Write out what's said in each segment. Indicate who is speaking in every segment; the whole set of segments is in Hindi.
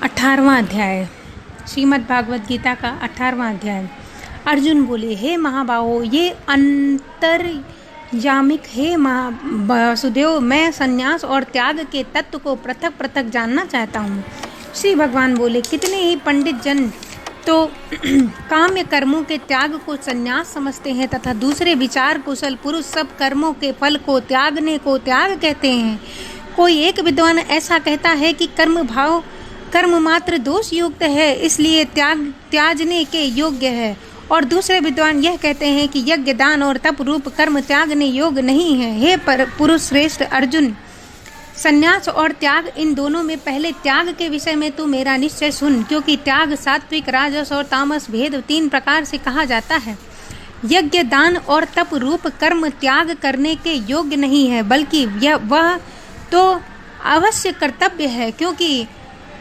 Speaker 1: 18वां अध्याय श्रीमद् भागवत गीता का 18वां अध्याय। अर्जुन बोले, हे महाबाहो, ये अंतर्यामिक हे वासुदेव, मैं संन्यास और त्याग के तत्व को पृथक पृथक जानना चाहता हूँ। श्री भगवान बोले, कितने ही पंडित जन तो काम्य कर्मों के त्याग को संन्यास समझते हैं तथा दूसरे विचार कुशल पुरुष सब कर्मों के फल को त्यागने को त्याग कहते हैं। कोई एक विद्वान ऐसा कहता है कि कर्म मात्र दोष युक्त है, इसलिए त्याजने के योग्य है, और दूसरे विद्वान यह कहते हैं कि यज्ञ दान और तप रूप कर्म त्यागने योग्य नहीं है। हे पुरुष श्रेष्ठ अर्जुन, संन्यास और त्याग, इन दोनों में पहले त्याग के विषय में तू मेरा निश्चय सुन, क्योंकि त्याग सात्विक, राजस और तामस भेद 3 प्रकार से कहा जाता है। यज्ञ दान और तप रूप कर्म त्याग करने के योग्य नहीं है, बल्कि वह तो अवश्य कर्तव्य है, क्योंकि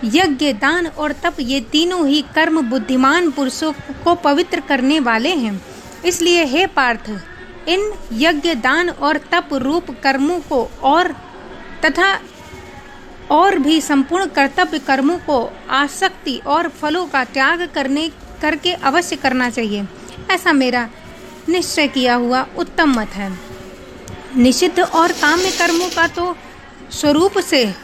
Speaker 1: यज्ञ दान और तप ये तीनों ही कर्म बुद्धिमान पुरुषों को पवित्र करने वाले हैं। इसलिए हे पार्थ, इन यज्ञ दान और तप रूप कर्मों को और भी संपूर्ण कर्तव्य कर्मों को आसक्ति और फलों का त्याग करके अवश्य करना चाहिए। ऐसा मेरा निश्चय किया हुआ उत्तम मत है। निषिद्ध और काम्य कर्मों का तो स्वरूप से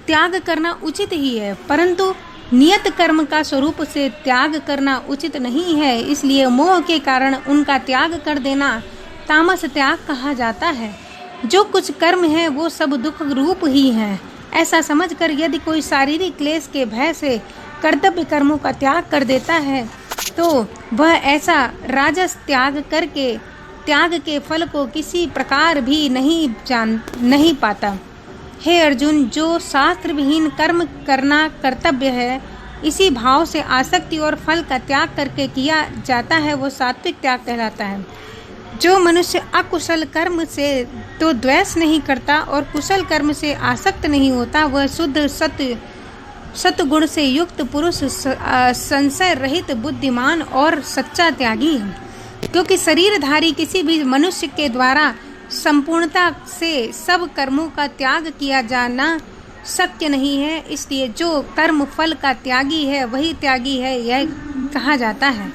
Speaker 1: त्याग करना उचित ही है, परंतु नियत कर्म का स्वरूप से त्याग करना उचित नहीं है, इसलिए मोह के कारण उनका त्याग कर देना तामस त्याग कहा जाता है। जो कुछ कर्म है वो सब दुख रूप ही है। ऐसा समझकर यदि कोई शारीरिक क्लेश के भय से कर्तव्य कर्मों का त्याग कर देता है तो वह ऐसा राजस त्याग करके त्याग के फल को किसी प्रकार भी नहीं पाता। हे अर्जुन, जो शास्त्र विहीन कर्म करना कर्तव्य है, इसी भाव से आसक्ति और फल का त्याग करके किया जाता है, वो सात्विक त्याग कहलाता है। जो मनुष्य अकुशल कर्म से तो द्वेष नहीं करता और कुशल कर्म से आसक्त नहीं होता, वह शुद्ध सत्गुण से युक्त पुरुष संशय रहित बुद्धिमान और सच्चा त्यागी है। क्योंकि शरीरधारी किसी भी मनुष्य के द्वारा संपूर्णता से सब कर्मों का त्याग किया जाना शक्य नहीं है, इसलिए जो कर्म फल का त्यागी है वही त्यागी है, यह कहा जाता है।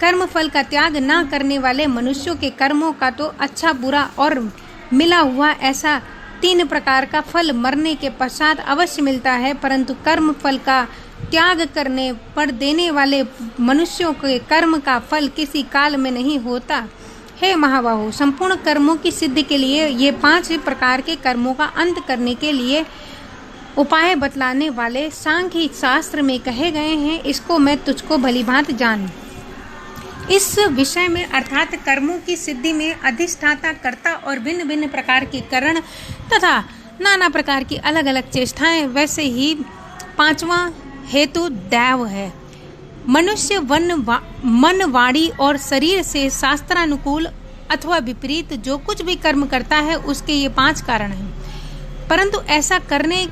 Speaker 1: कर्म फल का त्याग ना करने वाले मनुष्यों के कर्मों का तो अच्छा बुरा और मिला हुआ ऐसा 3 प्रकार का फल मरने के पश्चात अवश्य मिलता है, परंतु कर्म फल का त्याग करने पर देने वाले मनुष्यों के कर्म का फल किसी काल में नहीं होता। हे महाबाहो, संपूर्ण कर्मों की सिद्धि के लिए ये 5 प्रकार के कर्मों का अंत करने के लिए उपाय बतलाने वाले सांख्य शास्त्र में कहे गए हैं, इसको मैं तुझको भलीभांति जान। इस विषय में अर्थात कर्मों की सिद्धि में अधिष्ठाता, कर्ता और भिन्न भिन्न प्रकार के करण तथा नाना प्रकार की अलग अलग चेष्टाएं, वैसे ही 5वां हेतु दैव है। मनुष्य मन, वाणी और शरीर से शास्त्रानुकूल अथवा विपरीत जो कुछ भी कर्म करता है, उसके ये 5 कारण हैं। परंतु ऐसा करने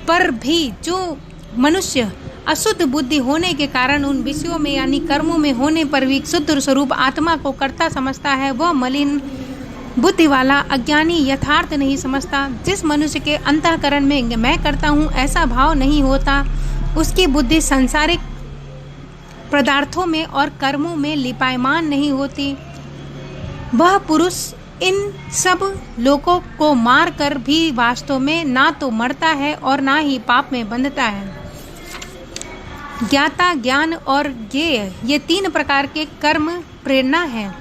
Speaker 1: पर भी जो मनुष्य अशुद्ध बुद्धि होने के कारण उन विषयों में यानी कर्मों में होने पर भी शुद्ध स्वरूप आत्मा को कर्ता समझता है, वह मलिन बुद्धि वाला अज्ञानी यथार्थ नहीं समझता। जिस मनुष्य के अंतःकरण में मैं करता हूँ ऐसा भाव नहीं होता, उसकी बुद्धि सांसारिक पदार्थों में और कर्मों में लिपायमान नहीं होती। वह पुरुष इन सब लोगों को मार कर भी वास्तव में ना तो मरता है और ना ही पाप में बंधता है। ज्ञाता, ज्ञान और ज्ञेय ये 3 प्रकार के कर्म प्रेरणा है,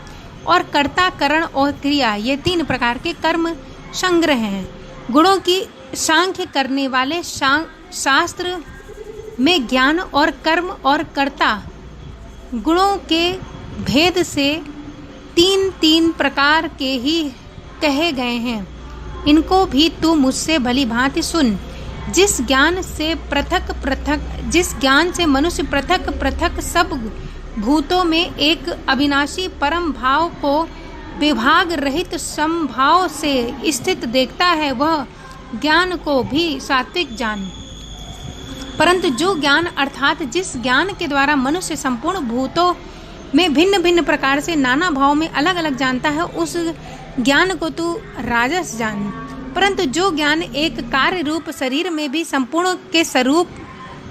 Speaker 1: और कर्ता, करण और क्रिया ये 3 प्रकार के कर्म संग्रह हैं। गुणों की सांख्य करने वाले शास्त्र में ज्ञान और कर्म और कर्ता गुणों के भेद से 3 प्रकार के ही कहे गए हैं। इनको भी तू मुझसे भली भांति सुन। जिस ज्ञान से मनुष्य पृथक सब भूतों में एक अविनाशी परम भाव को विभाग रहित समभाव से स्थित देखता है, वह ज्ञान को भी सात्विक जान। परंतु जो ज्ञान अर्थात जिस ज्ञान के द्वारा मनुष्य संपूर्ण भूतों में भिन्न भिन्न प्रकार से नाना भाव में अलग अलग जानता है, उस ज्ञान को तू राजस जान। परंतु जो ज्ञान एक कार्य रूप शरीर में भी संपूर्ण के स्वरूप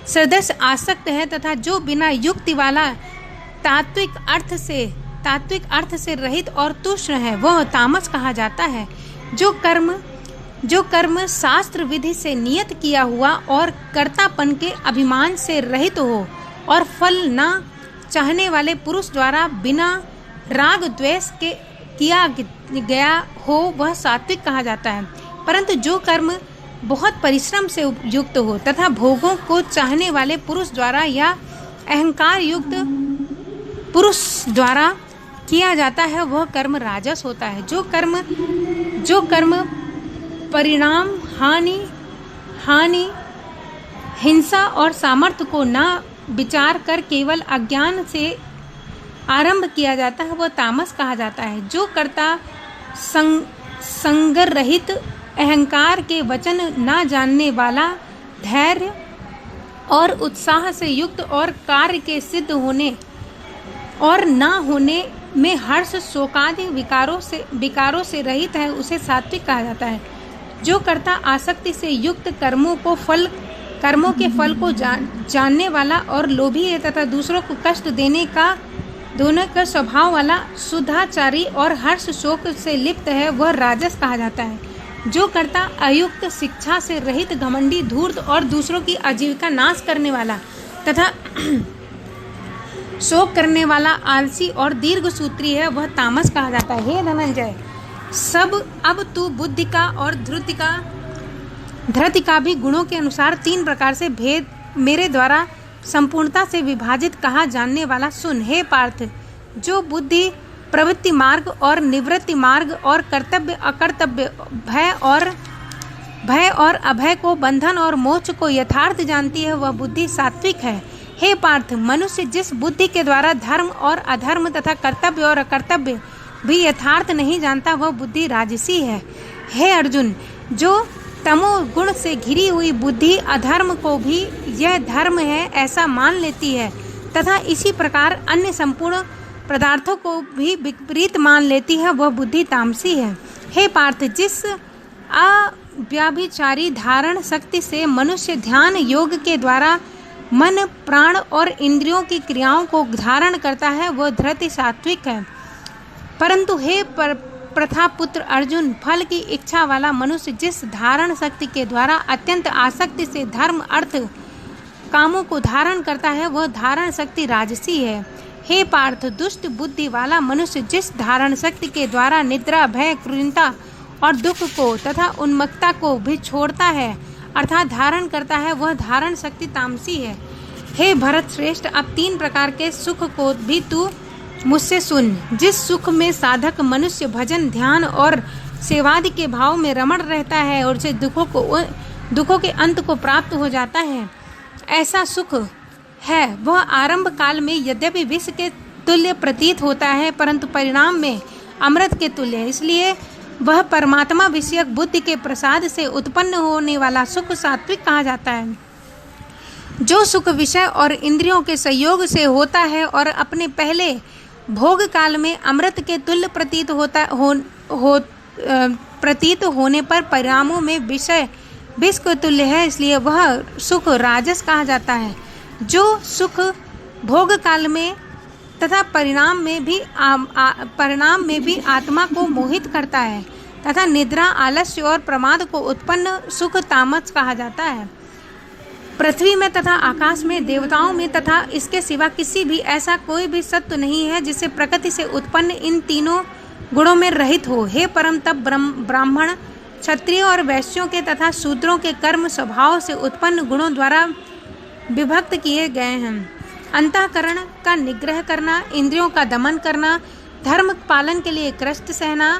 Speaker 1: सदस्य आसक्त है तथा जो बिना युक्ति वाला तात्विक अर्थ से रहित और तुष्ण है वह तामस कहा जाता है। जो कर्म शास्त्र विधि से नियत किया हुआ और कर्तापन के अभिमान से रहित हो और फल न चाहने वाले पुरुष द्वारा बिना राग द्वेष के किया गया हो वह सात्विक कहा जाता है। परंतु जो कर्म बहुत परिश्रम से युक्त हो तथा भोगों को चाहने वाले पुरुष द्वारा या अहंकार युक्त पुरुष द्वारा किया जाता है वह कर्म राजस होता है। जो कर्म परिणाम हानि हिंसा और सामर्थ्य को न विचार कर केवल अज्ञान से आरंभ किया जाता है वह तामस कहा जाता है। जो कर्ता संग रहित अहंकार के वचन न जानने वाला धैर्य और उत्साह से युक्त और कार्य के सिद्ध होने और न होने में हर्ष शोकादि विकारों से रहित है उसे सात्विक कहा जाता है। जो कर्ता आसक्ति से युक्त कर्मों के फल को जानने वाला और लोभी है तथा दूसरों को कष्ट देने का दोनों का स्वभाव वाला शुद्धाचारी और हर्ष शोक से लिप्त है वह राजस कहा जाता है। जो कर्ता अयुक्त शिक्षा से रहित घमंडी धूर्त और दूसरों की आजीविका नाश करने वाला तथा शोक करने वाला आलसी और दीर्घसूत्री है वह तामस कहा जाता है। हे धनंजय, अब तू बुद्धि का और धृति का भी गुणों के अनुसार 3 प्रकार से भेद मेरे द्वारा संपूर्णता से विभाजित कहा जानने वाला सुन। हे पार्थ, जो बुद्धि प्रवृत्ति मार्ग और निवृत्ति मार्ग और कर्तव्य अकर्तव्य भय और अभय को बंधन और मोक्ष को यथार्थ जानती है वह बुद्धि सात्विक है। हे पार्थ, मनुष्य जिस बुद्धि के द्वारा धर्म और अधर्म तथा कर्तव्य और अकर्तव्य भी यथार्थ नहीं जानता वह बुद्धि राजसी है। हे अर्जुन, जो तमोगुण से घिरी हुई बुद्धि अधर्म को भी यह धर्म है ऐसा मान लेती है तथा इसी प्रकार अन्य संपूर्ण पदार्थों को भी विपरीत मान लेती है वह बुद्धि तामसी है। हे पार्थ, जिस अव्यभिचारी धारण शक्ति से मनुष्य ध्यान योग के द्वारा मन प्राण और इंद्रियों की क्रियाओं को धारण करता है वह धृति सात्विक है। परंतु हे प्रथापुत्र अर्जुन, फल की इच्छा वाला मनुष्य जिस धारण शक्ति के द्वारा अत्यंत आसक्ति से धर्म अर्थ कामों को धारण करता है वह धारण शक्ति राजसी है। हे पार्थ, दुष्ट बुद्धि वाला मनुष्य जिस धारण शक्ति के द्वारा निद्रा भय क्रूरता और दुख को तथा उन्मत्तता को भी छोड़ता है अर्थात धारण करता है वह धारण शक्ति तामसी है। हे भरत श्रेष्ठ, अब 3 प्रकार के सुख को भी तू मुझसे सुन। जिस सुख में साधक मनुष्य भजन ध्यान और सेवादि के भाव में रमण रहता है और उसे दुखों के अंत को प्राप्त हो जाता है ऐसा सुख है वह आरंभ काल में यद्यपि विष के तुल्य प्रतीत होता है परंतु परिणाम में अमृत के तुल्य है। इसलिए वह परमात्मा विषयक बुद्धि के प्रसाद से उत्पन्न होने वाला सुख सात्विक कहा जाता है। जो सुख विषय और इंद्रियों के संयोग से होता है और अपने पहले भोग काल में अमृत के तुल्य प्रतीत होने पर परिणामों में विष के तुल्य है इसलिए वह सुख राजस कहा जाता है। जो सुख भोग काल में तथा परिणाम में भी आत्मा को मोहित करता है तथा निद्रा आलस्य और प्रमाद को उत्पन्न सुख तामस कहा जाता है। पृथ्वी में तथा आकाश में देवताओं में तथा इसके सिवा किसी भी ऐसा कोई भी सत्व नहीं है जिससे प्रकृति से उत्पन्न इन तीनों गुणों में रहित हो। हे परम तप ब्राह्मण क्षत्रिय और वैश्यों के तथा शूद्रों के कर्म स्वभाव से उत्पन्न गुणों द्वारा विभक्त किए गए हैं। अंतःकरण का निग्रह करना, इंद्रियों का दमन करना, धर्म पालन के लिए कष्ट सहना,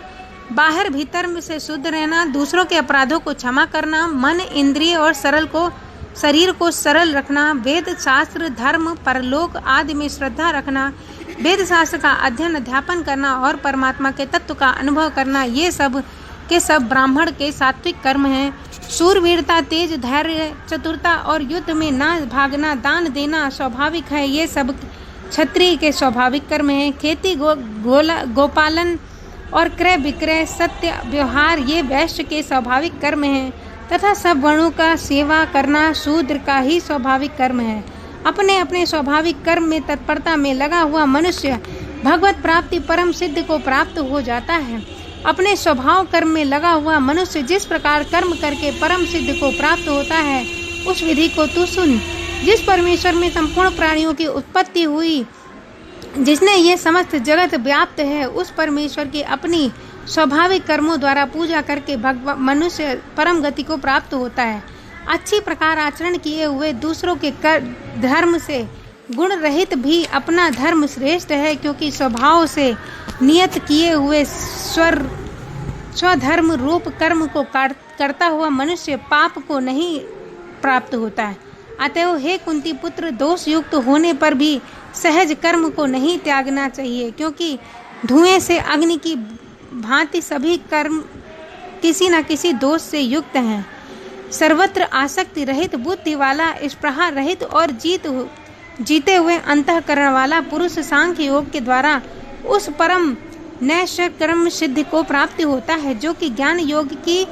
Speaker 1: बाहर भीतर से शुद्ध रहना, दूसरों के अपराधों को क्षमा करना, मन इंद्रिय और शरीर को सरल रखना, वेद शास्त्र धर्म परलोक आदि में श्रद्धा रखना, वेद शास्त्र का अध्ययन अध्यापन करना और परमात्मा के तत्व का अनुभव करना, ये सब के सब ब्राह्मण के सात्विक कर्म हैं। शूरवीरता तेज धैर्य चतुरता और युद्ध में न भागना दान देना स्वाभाविक है, ये सब क्षत्रिय के स्वाभाविक कर्म हैं। खेती गोपालन और क्रय विक्रय सत्य व्यवहार ये वैश्य के स्वाभाविक कर्म हैं। तथा सब वर्णों का सेवा करना शूद्र का ही स्वाभाविक कर्म है। अपने अपने स्वाभाविक कर्म में तत्परता में लगा हुआ मनुष्य भगवत प्राप्ति परम सिद्ध को प्राप्त हो जाता है। अपने स्वभाव कर्म में लगा हुआ मनुष्य जिस प्रकार कर्म करके परम सिद्ध को प्राप्त होता है, उस विधि को तू सुन। जिस परमेश्वर में संपूर्ण प्राणियों की उत्पत्ति हुई, जिसने ये समस्त जगत व्याप्त है, उस परमेश्वर की अपनी स्वाभाविक कर्मों द्वारा पूजा करके मनुष्य परम गति को प्राप्त होता है। अच्छी प्रकार आचरण किए हुए दूसरों के धर्म से गुण रहित भी अपना धर्म श्रेष्ठ है, क्योंकि स्वभाव से नियत किए हुए स्वधर्म रूप कर्म को करता हुआ मनुष्य पाप को नहीं प्राप्त होता है। अतएव हे कुंती पुत्र, दोष युक्त होने पर भी सहज कर्म को नहीं त्यागना चाहिए, क्योंकि धुएं से अग्नि की भांति सभी कर्म किसी न किसी दोष से युक्त हैं। सर्वत्र आसक्ति रहित, बुद्धि वाला, स्पृहा रहित और जीते हुए अंतःकरण वाला पुरुष सांख्य योग के द्वारा उस परम नैष्ठ कर्म सिद्धि को प्राप्ति होता है, जो कि ज्ञान योग की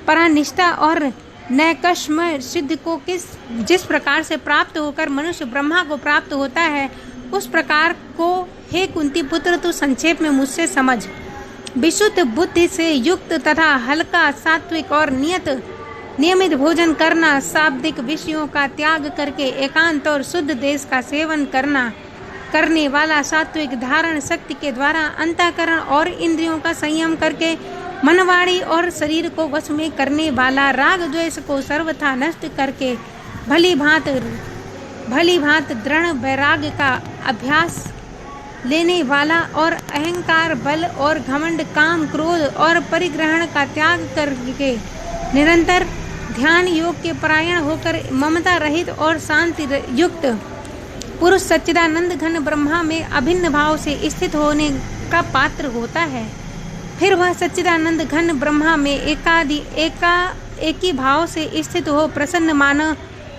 Speaker 1: परानिष्ठा और नैकष्म सिद्धि को जिस प्रकार से प्राप्त होकर मनुष्य ब्रह्मा को प्राप्त होता है, उस प्रकार को हे कुंती पुत्र तू संक्षेप में मुझसे समझ। विशुद्ध बुद्धि से युक्त तथा हल्का, सात्विक और नियमित भोजन करना, शाब्दिक विषयों का त्याग करके एकांत और शुद्ध देश का सेवन करने वाला, सात्विक धारण शक्ति के द्वारा अंतःकरण और इंद्रियों का संयम करके मनवाड़ी और शरीर को वश में करने वाला, राग द्वेष को सर्वथा नष्ट करके भली भांत दृढ़ वैराग्य का अभ्यास लेने वाला और अहंकार, बल और घमंड, काम, क्रोध और परिग्रहण का त्याग करके निरंतर ध्यान योग के परायण होकर ममता रहित और शांति युक्त पुरुष सच्चिदानंद घन ब्रह्मा में अभिन्न भाव से स्थित होने का पात्र होता है। फिर वह सच्चिदानंद घन ब्रह्मा में एक ही भाव से स्थित हो प्रसन्न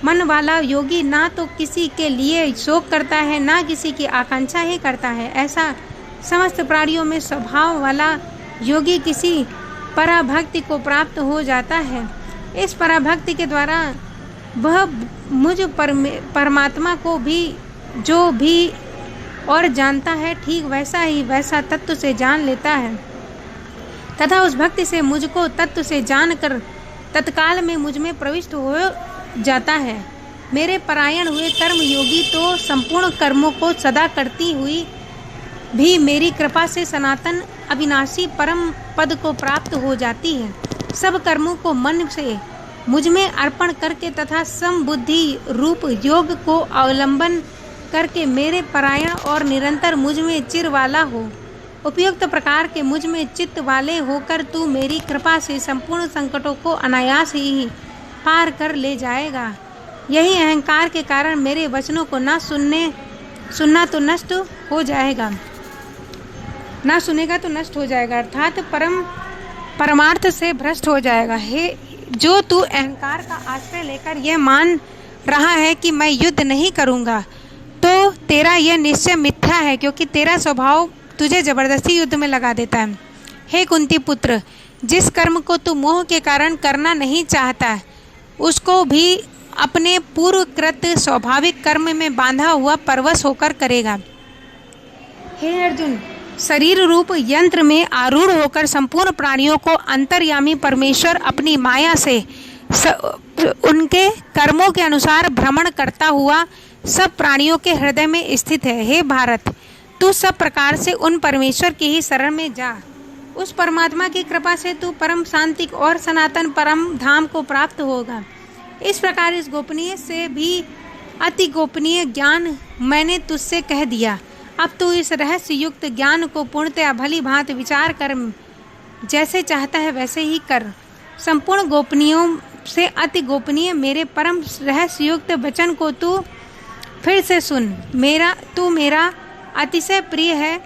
Speaker 1: मन वाला योगी ना तो किसी के लिए शोक करता है, ना किसी की आकांक्षा ही करता है। ऐसा समस्त प्राणियों में स्वभाव वाला योगी किसी पराभक्ति को प्राप्त हो जाता है। इस पराभक्ति के द्वारा वह मुझ परमात्मा को भी जो भी और जानता है, ठीक वैसा तत्व से जान लेता है तथा उस भक्ति से मुझको तत्व से जानकर तत्काल में मुझ में प्रविष्ट हो जाता है। मेरे परायण हुए कर्म योगी तो संपूर्ण कर्मों को सदा करती हुई भी मेरी कृपा से सनातन अविनाशी परम पद को प्राप्त हो जाती है। सब कर्मों को मन से मुझ में अर्पण करके तथा समबुद्धि रूप योग को अवलंबन करके मेरे परायण और निरंतर मुझ में चिर वाला हो। उपयुक्त प्रकार के मुझ में चित्त वाले होकर तू मेरी कृपा से संपूर्ण संकटों को अनायास ही पार कर ले जाएगा। यही अहंकार के कारण मेरे वचनों को सुनना तो नष्ट हो जाएगा, ना सुनेगा तो नष्ट हो जाएगा, अर्थात परमार्थ से भ्रष्ट हो जाएगा। हे जो तू अहंकार का आश्रय लेकर यह मान रहा है कि मैं युद्ध नहीं करूंगा, तो तेरा यह निश्चय मिथ्या है, क्योंकि तेरा स्वभाव तुझे जबरदस्ती युद्ध में लगा देता है। हे कुंती पुत्र, जिस कर्म को तू मोह के कारण करना नहीं चाहता, उसको भी अपने पूर्वकृत स्वाभाविक कर्म में बांधा हुआ परवश होकर करेगा। हे अर्जुन, शरीर रूप यंत्र में आरूढ़ होकर संपूर्ण प्राणियों को अंतर्यामी परमेश्वर अपनी माया से उनके कर्मों के अनुसार भ्रमण करता हुआ सब प्राणियों के हृदय में स्थित है। हे भारत, तू सब प्रकार से उन परमेश्वर की ही शरण में जा। उस परमात्मा की कृपा से तू परम शांति और सनातन परम धाम को प्राप्त होगा। इस प्रकार इस गोपनीय से भी अति गोपनीय ज्ञान मैंने तुझसे कह दिया। अब तू इस रहस्य युक्त ज्ञान को पूर्णतया भली भांति विचार कर जैसे चाहता है वैसे ही कर। संपूर्ण गोपनीयों से अति गोपनीय मेरे परम रहस्य युक्त वचन को तू फिर से सुन। तू मेरा अतिशय प्रिय है,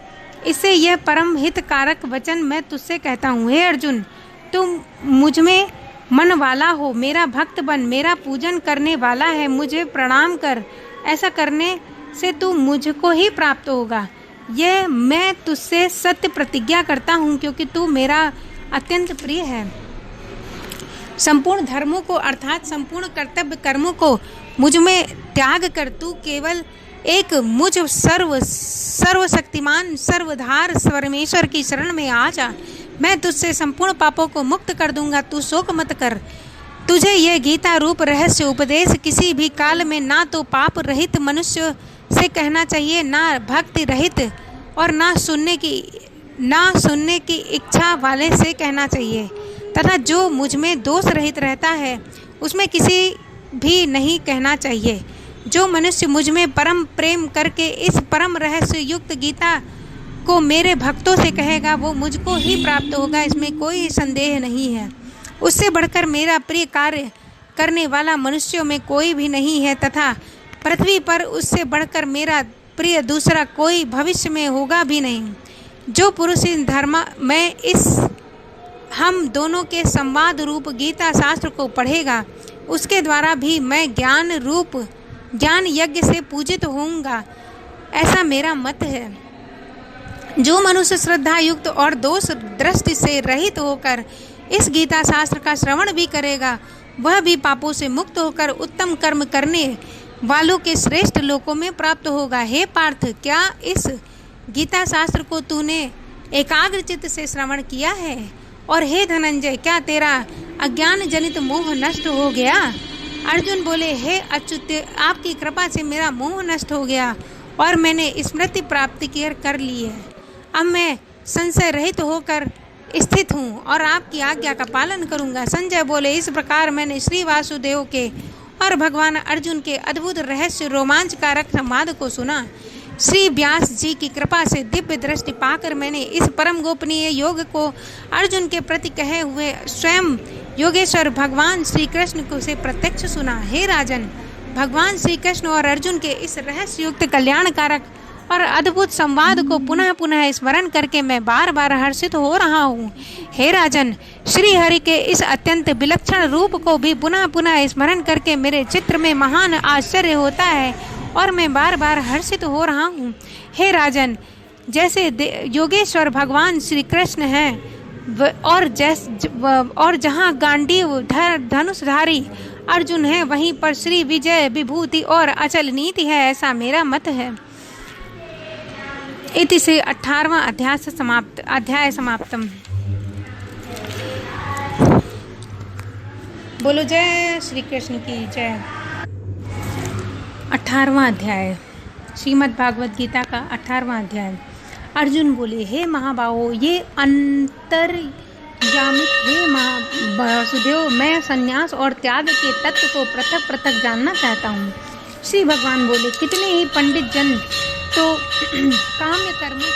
Speaker 1: इससे यह परम हितकारक वचन मैं तुझसे कहता हूँ। हे अर्जुन, तू मुझ में मन वाला हो, मेरा भक्त बन, मेरा पूजन करने वाला है, मुझे प्रणाम कर। ऐसा करने से तू मुझको ही प्राप्त होगा। यह मैं तुझसे सत्य प्रतिज्ञा करता हूँ, क्योंकि तू मेरा अत्यंत प्रिय है। संपूर्ण धर्मों को अर्थात संपूर्ण कर्तव्य कर्मों को मुझ में त्याग कर तू केवल एक मुझ सर्वशक्तिमान सर्वधार परमेश्वर की शरण में आ जा। मैं तुझसे संपूर्ण पापों को मुक्त कर दूंगा, तू शोक मत कर। तुझे यह गीता रूप रहस्य उपदेश किसी भी काल में ना तो पाप रहित मनुष्य से कहना चाहिए, ना भक्ति रहित और ना सुनने की इच्छा वाले से कहना चाहिए, तथा जो मुझ में दोष रहित रहता है उसमें किसी भी नहीं कहना चाहिए। जो मनुष्य मुझ में परम प्रेम करके इस परम रहस्य युक्त गीता को मेरे भक्तों से कहेगा वो मुझको ही प्राप्त होगा, इसमें कोई संदेह नहीं है। उससे बढ़कर मेरा प्रिय कार्य करने वाला मनुष्यों में कोई भी नहीं है, तथा पृथ्वी पर उससे बढ़कर मेरा प्रिय दूसरा कोई भविष्य में होगा भी नहीं। जो पुरुष इन धर्म में इस हम दोनों के संवाद रूप गीता शास्त्र को पढ़ेगा उसके द्वारा भी मैं ज्ञान यज्ञ से पूजित होऊंगा, ऐसा मेरा मत है। जो मनुष्य श्रद्धा युक्त और दोष दृष्टि से रहित होकर इस गीता शास्त्र का श्रवण भी करेगा वह भी पापों से मुक्त होकर उत्तम कर्म करने वालों के श्रेष्ठ लोकों में प्राप्त होगा। हे पार्थ, क्या इस गीता शास्त्र को तूने एकाग्र चित्त से श्रवण किया है? और हे धनंजय, क्या तेरा अज्ञान जनित मोह नष्ट हो गया? अर्जुन बोले, हे अच्युत, आपकी कृपा से मेरा मोह नष्ट हो गया और मैंने स्मृति प्राप्ति कर ली है। अब मैं संशय रहित होकर स्थित हूँ और आपकी आज्ञा का पालन करूँगा। संजय बोले, इस प्रकार मैंने श्री वासुदेव के और भगवान अर्जुन के अद्भुत रहस्य रोमांचकारक संवाद को सुना। श्री व्यास जी की कृपा से दिव्य दृष्टि पाकर मैंने इस परम गोपनीय योग को अर्जुन के प्रति कहे हुए स्वयं योगेश्वर भगवान श्री कृष्ण को से प्रत्यक्ष सुना। हे राजन, भगवान श्री कृष्ण और अर्जुन के इस रहस्य युक्त कल्याणकारक और अद्भुत संवाद को पुनः पुनः स्मरण करके मैं बार बार हर्षित हो रहा हूँ। हे राजन, श्री हरि के इस अत्यंत विलक्षण रूप को भी पुनः पुनः स्मरण करके मेरे चित्त में महान आश्चर्य होता है और मैं बार बार हर्षित हो रहा हूँ। हे राजन, जैसे योगेश्वर भगवान श्री कृष्ण हैं और जहाँ गांडीव धनुषधारी अर्जुन है वहीं पर श्री विजय विभूति और अचल नीति है, ऐसा मेरा मत है। इति से 18वां अध्याय समाप्तम। बोलो जय श्री कृष्ण की जय। 18वां अध्याय श्रीमद् भागवत गीता का 18वां अध्याय। अर्जुन बोले, हे महाबाहो, ये अंतर्यामित हे वासुदेव, मैं संन्यास और त्याग के तत्व को पृथक पृथक जानना चाहता हूँ। श्री भगवान बोले, कितने ही पंडित जन तो काम्य कर्मों